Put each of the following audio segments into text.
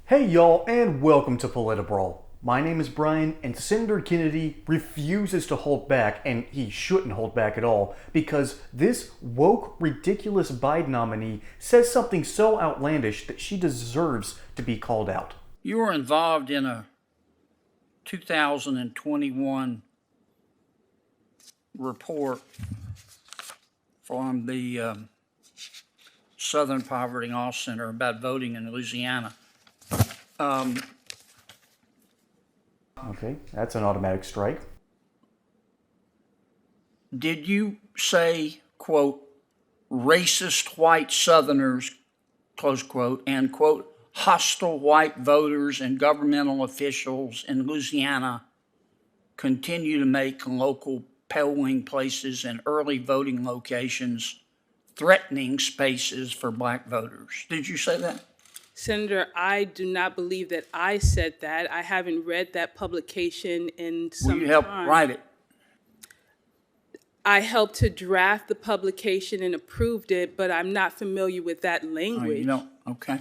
Hey y'all, and welcome to PolitiBrawl. My name is Brian, and Senator Kennedy refuses to hold back, and he shouldn't hold back at all, because this woke, ridiculous Biden nominee says something so outlandish that she deserves to be called out. You were involved in a 2021 report from the Southern Poverty Law Center about voting in Louisiana. Okay, that's an automatic strike. Did you say, quote, racist white Southerners, close quote, and, quote, hostile white voters and governmental officials in Louisiana continue to make local polling places and early voting locations threatening spaces for black voters? Did you say that? Senator, I do not believe that I said that. I haven't read that publication in some time. Will you help write it? I helped to draft the publication and approved it, but I'm not familiar with that language. You don't? Okay.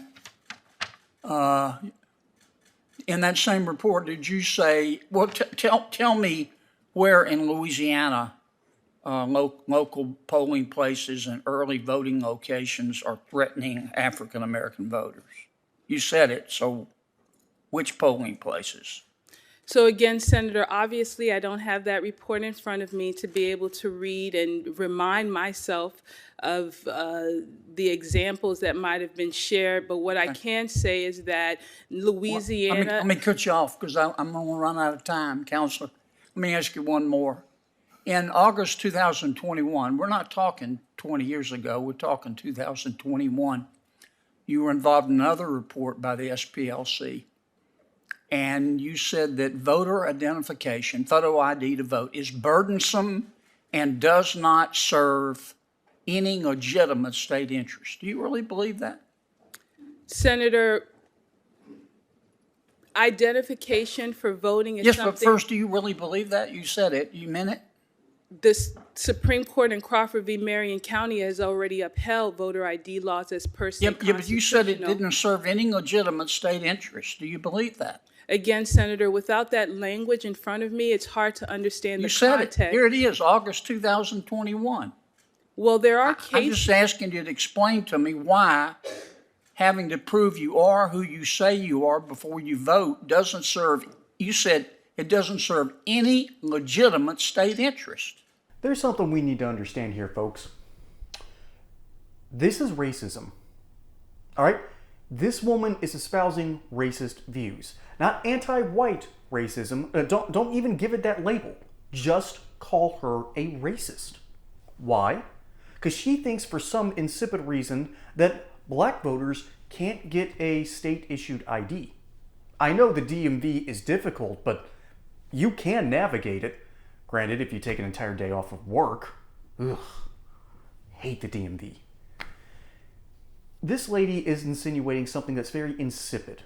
In that same report, did you say, well, tell me where in Louisiana local polling places and early voting locations are threatening African American voters? You said it, so which polling places? So again, Senator, obviously I don't have that report in front of me to be able to read and remind myself of the examples that might have been shared. But what I can say is that Louisiana... Let me cut you off because I'm going to run out of time, Counselor. Let me ask you one more. In August 2021, we're not talking 20 years ago, we're talking 2021, you were involved in another report by the SPLC, and you said that voter identification, photo ID to vote, is burdensome and does not serve any legitimate state interest. Do you really believe that? Senator, identification for voting is something... Yes, but first, do you really believe that? You said it. You meant it? The Supreme Court in Crawford v. Marion County has already upheld voter ID laws as per se Yeah, but you said it didn't serve any legitimate state interest. Do you believe that? Again, Senator, without that language in front of me, it's hard to understand the context. You said it. Here it is, August 2021. Well, there are cases... I'm just asking you to explain to me why having to prove you are who you say you are before you vote doesn't serve... You said it doesn't serve any legitimate state interest. There's something we need to understand here, folks. This is racism. All right? This woman is espousing racist views. Not anti-white racism. Don't even give it that label. Just call her a racist. Why? Because she thinks for some insipid reason that black voters can't get a state-issued ID. I know the DMV is difficult, but you can navigate it. Granted, if you take an entire day off of work. Ugh. Hate the DMV. This lady is insinuating something that's very insipid.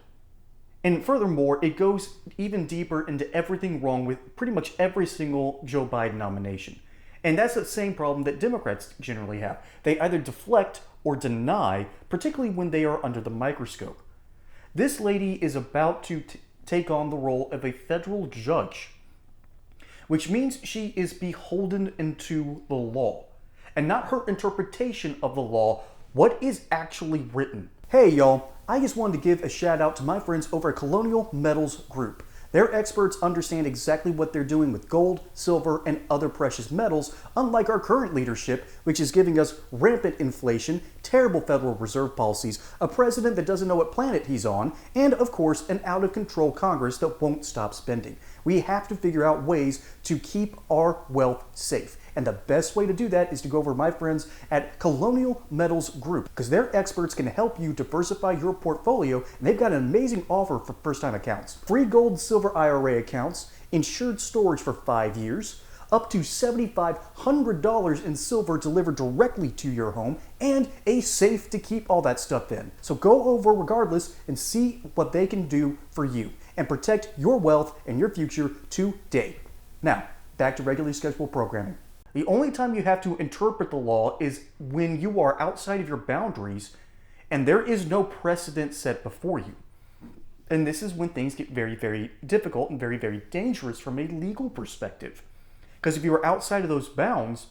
And furthermore, it goes even deeper into everything wrong with pretty much every single Joe Biden nomination. And that's the same problem that Democrats generally have. They either deflect or deny, particularly when they are under the microscope. This lady is about to take on the role of a federal judge, which means she is beholden into the law, and not her interpretation of the law, what is actually written. Hey y'all, I just wanted to give a shout out to my friends over at Colonial Metals Group. Their experts understand exactly what they're doing with gold, silver, and other precious metals, unlike our current leadership, which is giving us rampant inflation, terrible Federal Reserve policies, a president that doesn't know what planet he's on, and of course, an out-of-control Congress that won't stop spending. We have to figure out ways to keep our wealth safe. And the best way to do that is to go over to my friends at Colonial Metals Group, because their experts can help you diversify your portfolio, and they've got an amazing offer for first-time accounts. Free gold and silver IRA accounts, insured storage for 5 years, up to $7,500 in silver delivered directly to your home, and a safe to keep all that stuff in. So go over regardless and see what they can do for you, and protect your wealth and your future today. Now, back to regularly scheduled programming. The only time you have to interpret the law is when you are outside of your boundaries and there is no precedent set before you. And this is when things get very, very difficult and very, very dangerous from a legal perspective. Because if you are outside of those bounds,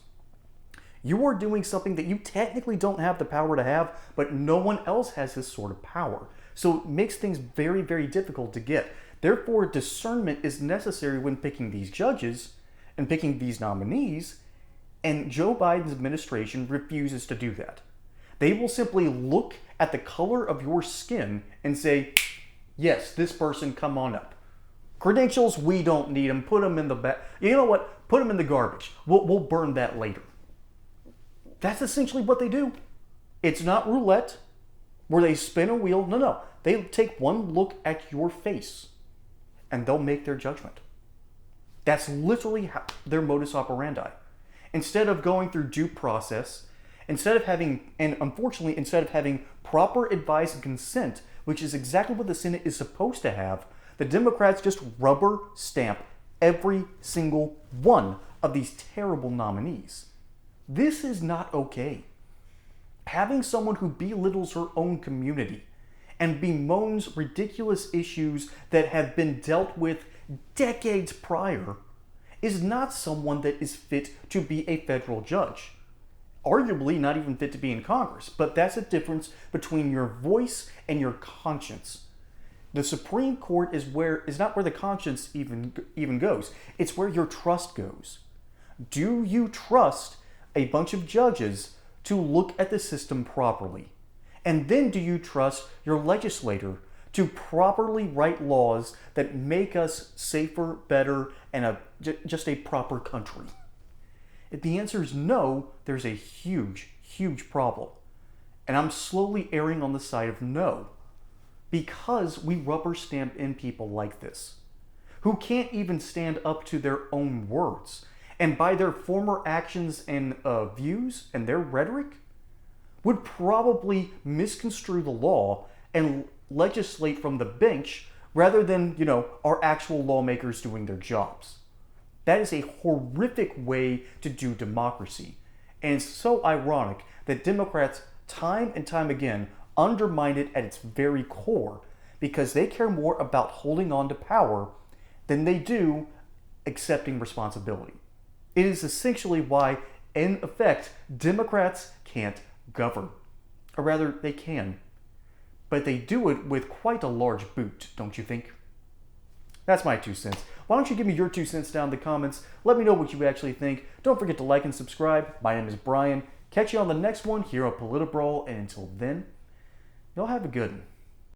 you are doing something that you technically don't have the power to have, but no one else has this sort of power. So it makes things very, very difficult to get. Therefore, discernment is necessary when picking these judges and picking these nominees, and Joe Biden's administration refuses to do that. They will simply look at the color of your skin and say, yes, this person, come on up. Credentials, we don't need them. Put them in the back. You know what? Put them in the garbage. We'll burn that later. That's essentially what they do. It's not roulette where they spin a wheel. No. They take one look at your face and they'll make their judgment. That's literally their modus operandi. Instead of going through due process, instead of having proper advice and consent, which is exactly what the Senate is supposed to have, the Democrats just rubber stamp every single one of these terrible nominees. This is not okay. Having someone who belittles her own community and bemoans ridiculous issues that have been dealt with decades prior is not someone that is fit to be a federal judge. Arguably not even fit to be in Congress, but that's a difference between your voice and your conscience. The Supreme Court is not where the conscience even goes. It's where your trust goes. Do you trust a bunch of judges to look at the system properly? And then do you trust your legislator to properly write laws that make us safer, better, and just a proper country? If the answer is no, there's a huge, huge problem. And I'm slowly erring on the side of no, because we rubber stamp in people like this, who can't even stand up to their own words, and by their former actions and views and their rhetoric, would probably misconstrue the law and legislate from the bench rather than, our actual lawmakers doing their jobs. That is a horrific way to do democracy. And it's so ironic that Democrats time and time again undermine it at its very core because they care more about holding on to power than they do accepting responsibility. It is essentially why, in effect, Democrats can't govern. Or rather, they can. But they do it with quite a large boot, don't you think? That's my 2 cents. Why don't you give me your 2 cents down in the comments? Let me know what you actually think. Don't forget to like and subscribe. My name is Brian. Catch you on the next one here on PolitiBrawl. And until then, y'all have a good one.